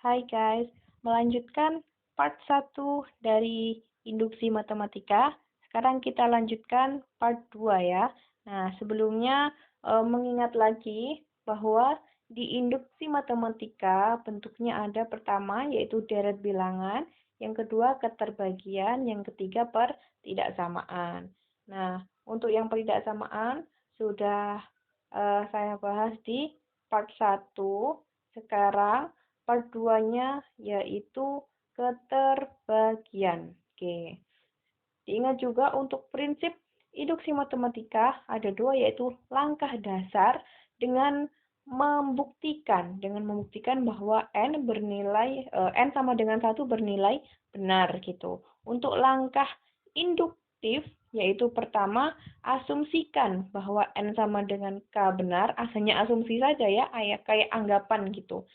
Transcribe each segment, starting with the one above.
Hai guys, melanjutkan part 1 dari induksi matematika. Sekarang kita lanjutkan part 2 ya. Nah, sebelumnya mengingat lagi bahwa di induksi matematika bentuknya ada pertama yaitu deret bilangan, yang kedua keterbagian, yang ketiga pertidaksamaan. Nah, untuk yang pertidaksamaan sudah saya bahas di part 1. Sekarang part 2-nya yaitu keterbagian. Oke. Diingat juga untuk prinsip induksi matematika ada dua, yaitu langkah dasar dengan membuktikan bahwa n sama dengan 1 bernilai benar gitu. Untuk langkah induktif yaitu pertama, asumsikan bahwa n sama dengan k benar, hanya asumsi saja ya, kayak anggapan gitu.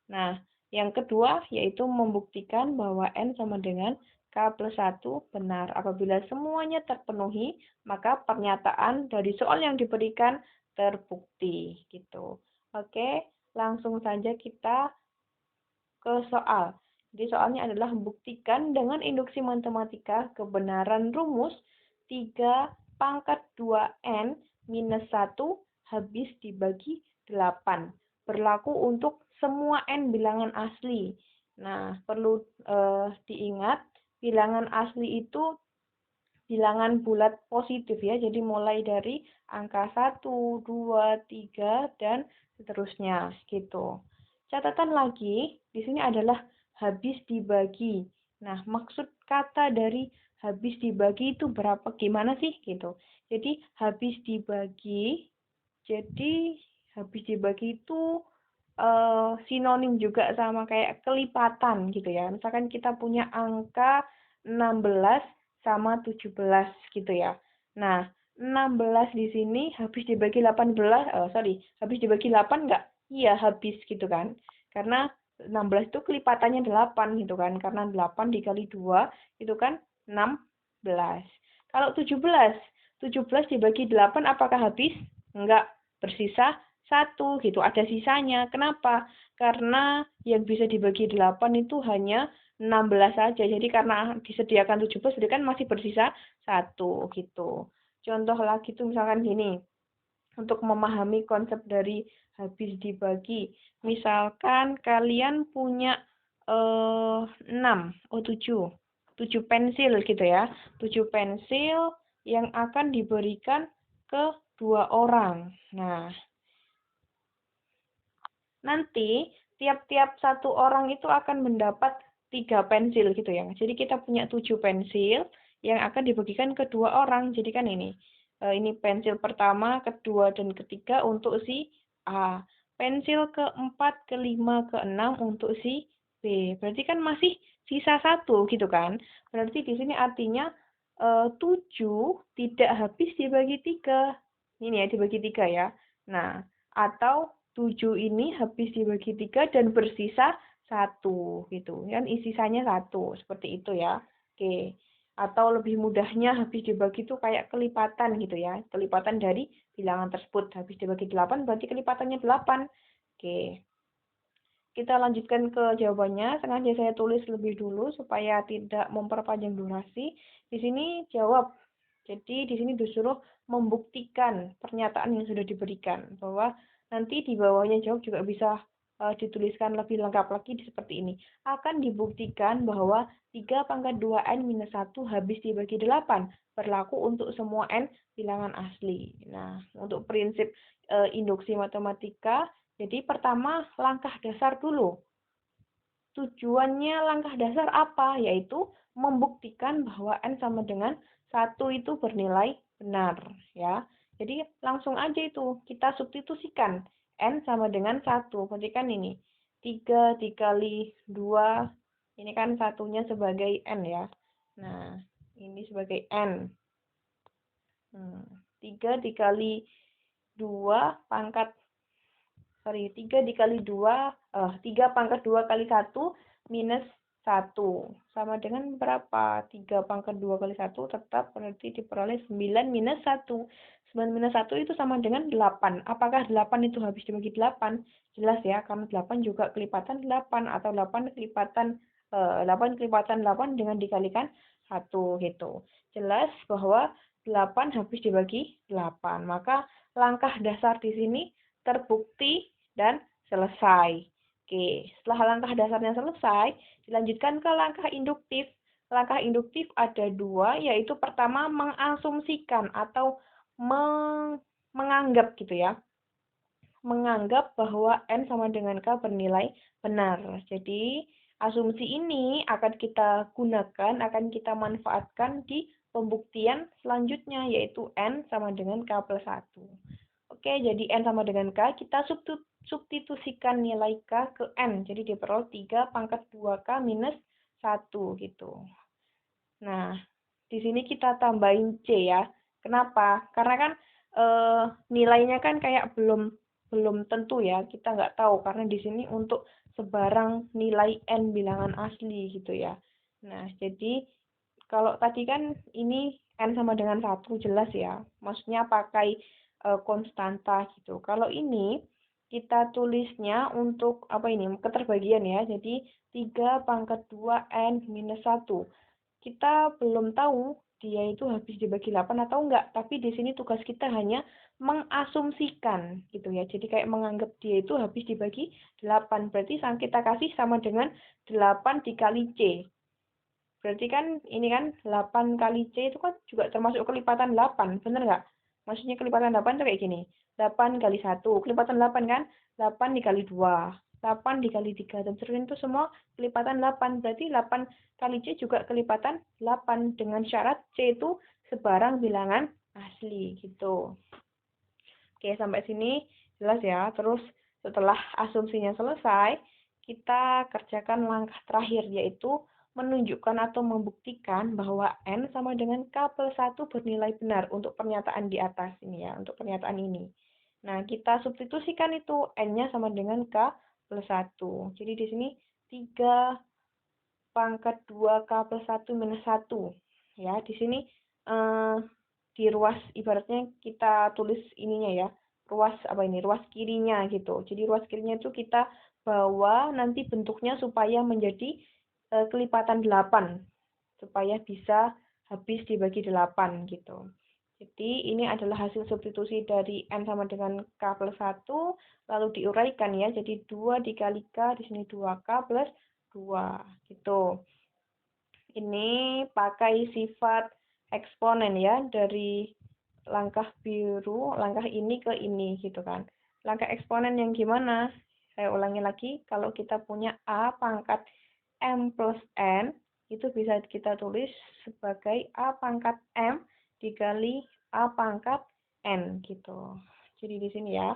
Nah, yang kedua yaitu membuktikan bahwa n sama dengan k plus 1 benar. Apabila semuanya terpenuhi, maka pernyataan dari soal yang diberikan terbukti gitu. Oke, langsung saja kita ke soal. Jadi soalnya adalah buktikan dengan induksi matematika kebenaran rumus 3 pangkat 2n minus 1 habis dibagi 8. Berlaku untuk semua n bilangan asli. Nah, perlu diingat, bilangan asli itu bilangan bulat positif ya. Jadi mulai dari angka 1, 2, 3, dan seterusnya gitu. Catatan lagi, di sini adalah habis dibagi. Nah, maksud kata dari habis dibagi itu berapa? Gimana sih gitu. Jadi habis dibagi, itu sinonim juga sama kayak kelipatan gitu ya. Misalkan kita punya angka 16 sama 17 gitu ya. Nah, 16 di sini habis dibagi 18, habis dibagi 8 enggak? Iya, habis gitu kan. Karena 16 itu kelipatannya 8 gitu kan. Karena 8 dikali 2 itu kan 16. Kalau 17 dibagi 8 apakah habis? Enggak, bersisa 1 gitu, ada sisanya. Kenapa? Karena yang bisa dibagi 8 itu hanya 16 saja. Jadi karena disediakan 17, jadi kan masih bersisa 1 gitu. Contoh lagi tuh misalkan gini, untuk memahami konsep dari habis dibagi. Misalkan kalian punya 7 pensil gitu ya. 7 pensil yang akan diberikan ke 2 orang. Nah, nanti tiap-tiap satu orang itu akan mendapat 3 pensil gitu ya. Jadi kita punya 7 pensil yang akan dibagikan ke 2 orang. Jadi kan ini pensil pertama, kedua, dan ketiga untuk si A. Pensil keempat, kelima, keenam untuk si B. Berarti kan masih sisa 1 gitu kan. Berarti di sini artinya 7 tidak habis dibagi 3. Ini ya, dibagi 3 ya. Nah, atau 7 ini habis dibagi 3 dan bersisa 1 gitu. Kan sisanya 1, seperti itu ya. Oke. Atau lebih mudahnya habis dibagi itu kayak kelipatan gitu ya. Kelipatan dari bilangan tersebut. Habis dibagi 8 berarti kelipatannya 8. Oke. Kita lanjutkan ke jawabannya. Sengaja saya tulis lebih dulu supaya tidak memperpanjang durasi. Di sini jawab. Jadi di sini disuruh membuktikan pernyataan yang sudah diberikan, bahwa nanti di bawahnya jawab juga bisa dituliskan lebih lengkap lagi seperti ini. Akan dibuktikan bahwa 3 pangkat 2n minus 1 habis dibagi 8 berlaku untuk semua n bilangan asli. Nah, untuk prinsip induksi matematika, jadi pertama langkah dasar dulu. Tujuannya langkah dasar apa? Yaitu membuktikan bahwa n sama dengan 1 itu bernilai benar ya. Jadi langsung aja itu kita substitusikan n sama dengan 1. Berarti kan ini 3 dikali 2, ini kan satunya sebagai n ya. Nah, ini sebagai n. 3 dikali 2 pangkat 3 dikali 2, 3 pangkat 2 kali 1 minus 1. Sama dengan berapa? 3 pangkat 2 kali 1 tetap berarti diperoleh 9 minus 1. 9 minus 1 itu sama dengan 8. Apakah 8 itu habis dibagi 8? Jelas ya, karena 8 juga kelipatan 8, atau 8 kelipatan 8 kelipatan 8 dengan dikalikan 1 gitu. Jelas bahwa 8 habis dibagi 8. Maka langkah dasar di sini terbukti dan selesai. Oke, setelah langkah dasarnya selesai, dilanjutkan ke langkah induktif. Langkah induktif ada dua, yaitu pertama mengasumsikan atau menganggap gitu ya. Menganggap bahwa N sama dengan K bernilai benar. Jadi, asumsi ini akan kita gunakan, akan kita manfaatkan di pembuktian selanjutnya, yaitu N sama dengan K plus 1. Oke, jadi N sama dengan K, kita substitusikan nilai K ke N. Jadi diperoleh 3 pangkat 2K minus 1 gitu. Nah, di sini kita tambahin C ya. Kenapa? Karena kan nilainya kan kayak belum tentu ya. Kita nggak tahu karena di sini untuk sebarang nilai N bilangan asli gitu ya. Nah, jadi kalau tadi kan ini N sama dengan 1 jelas ya. Maksudnya pakai konstanta gitu. Kalau ini kita tulisnya untuk apa ini? Keterbagian ya. Jadi 3 pangkat 2 N minus 1. Kita belum tahu dia itu habis dibagi 8 atau enggak, tapi di sini tugas kita hanya mengasumsikan gitu ya. Jadi kayak menganggap dia itu habis dibagi 8. Berarti kita kasih sama dengan 8 dikali C. Berarti kan ini kan 8 kali C itu kan juga termasuk kelipatan 8, bener nggak? Maksudnya kelipatan 8 itu kayak gini. 8 kali 1, kelipatan 8 kan? 8 dikali 2, 8 dikali 3, dan seterusnya itu semua kelipatan 8. Berarti 8 kali C juga kelipatan 8 dengan syarat C itu sebarang bilangan asli gitu. Oke, sampai sini jelas ya. Terus setelah asumsinya selesai, kita kerjakan langkah terakhir, yaitu menunjukkan atau membuktikan bahwa N sama dengan K plus 1 bernilai benar untuk pernyataan di atas ini ya, untuk pernyataan ini. Nah, kita substitusikan itu N-nya sama dengan K plus 1. Jadi di sini 3 pangkat 2K plus 1 minus 1. Ya, di sini di ruas, ibaratnya kita tulis ininya ya, ruas apa ini, ruas kirinya gitu. Jadi ruas kirinya itu kita bawa nanti bentuknya supaya menjadi kelipatan 8, supaya bisa habis dibagi 8 gitu. Jadi ini adalah hasil substitusi dari N sama dengan K plus 1, lalu diuraikan ya, jadi 2 dikali K, di sini 2K plus 2 gitu. Ini pakai sifat eksponen ya, dari langkah biru, langkah ini ke ini gitu kan. Langkah eksponen yang gimana? Saya ulangi lagi, kalau kita punya A pangkat M plus N, itu bisa kita tulis sebagai A pangkat M dikali A pangkat N gitu. Jadi di sini ya,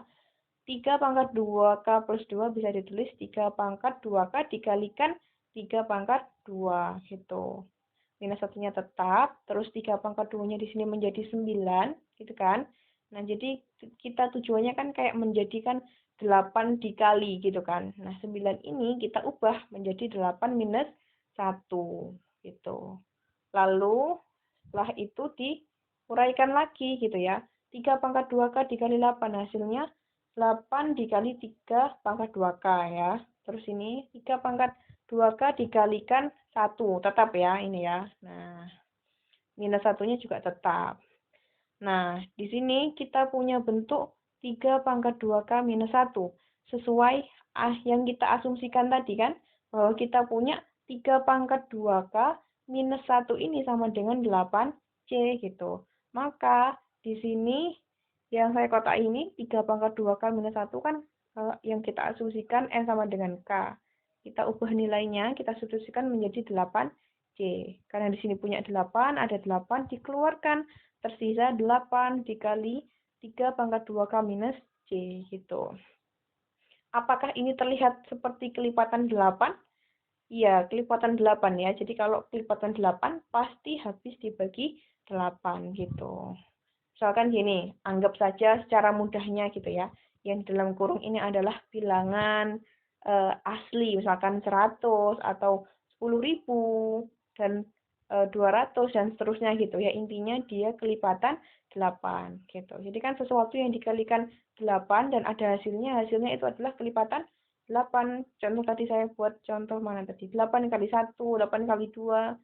3 pangkat 2K plus 2 bisa ditulis 3 pangkat 2K dikalikan 3 pangkat 2 gitu. Minus satunya tetap, terus 3 pangkat 2-nya di sini menjadi 9, gitu kan. Nah, jadi kita tujuannya kan kayak menjadikan 8 dikali gitu kan. Nah, 9 ini kita ubah menjadi 8 minus 1 gitu. Lalu setelah itu diuraikan lagi gitu ya. 3 pangkat 2K dikali 8 hasilnya 8 dikali 3 pangkat 2K ya. Terus ini 3 pangkat 2K dikalikan 1. Tetap ya ini ya. Nah, minus satunya juga tetap. Nah, di sini kita punya bentuk 3 pangkat 2K minus 1. Sesuai yang kita asumsikan tadi kan, bahwa kita punya 3 pangkat 2K minus 1 ini sama dengan 8C gitu. Maka di sini yang saya kotak ini 3 pangkat 2K minus 1 kan yang kita asumsikan N sama dengan K. Kita ubah nilainya, kita substitusikan menjadi 8C. Karena di sini punya 8, ada 8 dikeluarkan, tersisa 8 dikali 3 pangkat 2K minus C gitu. Apakah ini terlihat seperti kelipatan 8? Iya, kelipatan 8 ya. Jadi kalau kelipatan 8 pasti habis dibagi 8 gitu. Misalkan gini, anggap saja secara mudahnya gitu ya. Yang dalam kurung ini adalah bilangan asli, misalkan 100 atau 10.000, dan 200 dan seterusnya gitu ya. Intinya dia kelipatan 8 gitu. Jadi kan sesuatu yang dikalikan 8 dan ada hasilnya itu adalah kelipatan 8. Contoh tadi saya buat contoh mana tadi? 8 kali 1, 8 kali 2.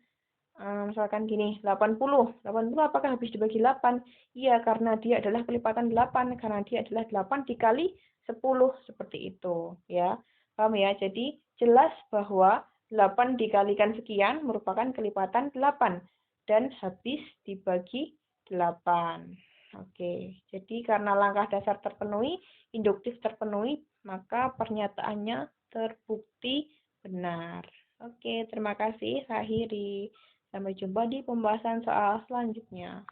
Misalkan gini, 80. 80 apakah habis dibagi 8? Iya, karena dia adalah kelipatan 8, karena dia adalah 8 dikali 10, seperti itu, ya. Paham ya? Jadi, jelas bahwa 8 dikalikan sekian merupakan kelipatan 8, dan habis dibagi 8. Oke, jadi karena langkah dasar terpenuhi, induktif terpenuhi, maka pernyataannya terbukti benar. Oke, terima kasih, akhiri. Sampai jumpa di pembahasan soal selanjutnya.